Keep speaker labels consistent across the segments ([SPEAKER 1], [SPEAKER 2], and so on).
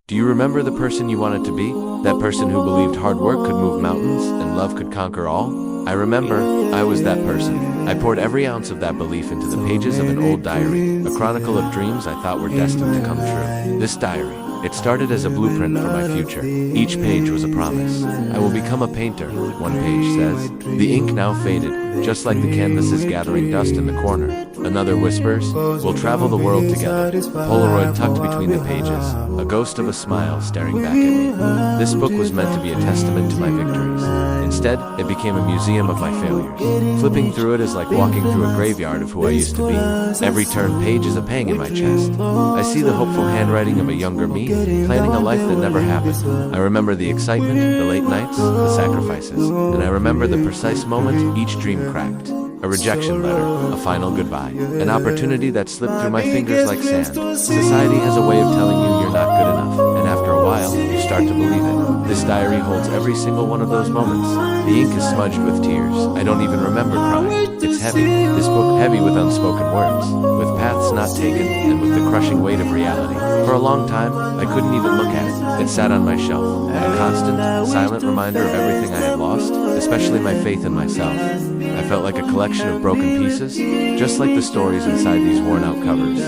[SPEAKER 1] Do you remember the person you wanted to be? That person who believed hard work could move mountains and love could conquer all? I remember, I was that person. I poured every ounce of that belief into the pages of an old diary, a chronicle of dreams I thought were destined to come true. This diary, it started as a blueprint for my future. Each page was a promise. I will become a painter, one page says. The ink now faded, just like the canvases gathering dust in the corner. Another whispers, we'll travel the world together. Polaroid tucked between the pages, a ghost of a smile staring back at me. This book was meant to be a testament to my victories. Instead, it became a museum of my failures. Flipping through it is like walking through a graveyard of who I used to be. Every turned page is a pang in my chest. I see the hopeful handwriting of a younger me, planning a life that never happened. I remember the excitement, the late nights, the sacrifices, and I remember the precise moment each dream cracked. A rejection letter, a final goodbye, an opportunity that slipped through my fingers like sand. Society has a way of telling you you're not good enough, and after a while, you start to believe it. This diary holds every single one of those moments. The ink is smudged with tears. I don't even remember crying. It's heavy, this book heavy with unspoken words, with paths not taken, and with the crushing weight of reality. For a long time, I couldn't even look at it. It sat on my shelf, a constant, silent reminder of everything I had lost, especially my faith in myself. I felt like a collection of broken pieces, just like the stories inside these worn-out covers.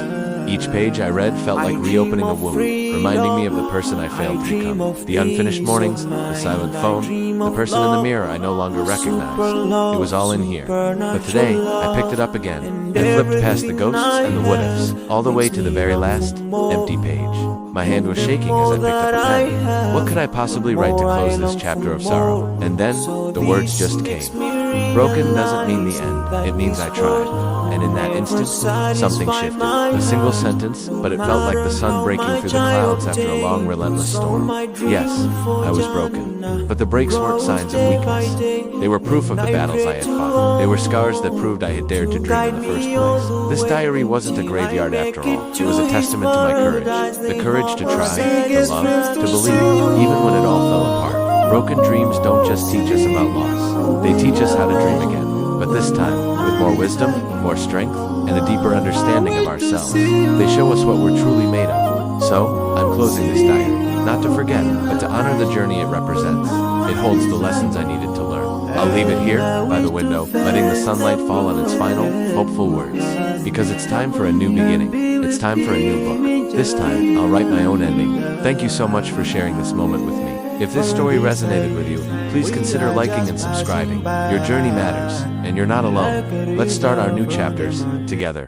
[SPEAKER 1] Each page I read felt like reopening a wound, reminding me of the person I failed to become. The unfinished mornings, the silent phone, the person in the mirror I no longer recognized. It was all in here. But today, I picked it up again, and flipped past the ghosts and the what-ifs, all the way to the very last, empty page. My hand was shaking as I picked up a pen. What could I possibly write to close this chapter of sorrow? And then, the words just came. Broken doesn't mean the end, it means I tried. And in that instant, something shifted. A single sentence, but it felt like the sun breaking through the clouds after a long, relentless storm. Yes, I was broken. But the breaks weren't signs of weakness. They were proof of the battles I had fought. They were scars that proved I had dared to dream in the first place. This diary wasn't a graveyard after all. It was a testament to my courage. The courage to try, to love, to believe, even when it all fell apart. Broken dreams don't just teach us about loss. They teach us how to dream again. But this time, with more wisdom, more strength, and a deeper understanding of ourselves. They show us what we're truly made of. So, I'm closing this diary, not to forget, but to honor the journey it represents. It holds the lessons I needed to learn. I'll leave it here, by the window, letting the sunlight fall on its final, hopeful words. Because it's time for a new beginning. It's time for a new book. This time, I'll write my own ending. Thank you so much for sharing this moment with me. If this story resonated with you, please consider liking and subscribing. Your journey matters, and you're not alone. Let's start our new chapters together.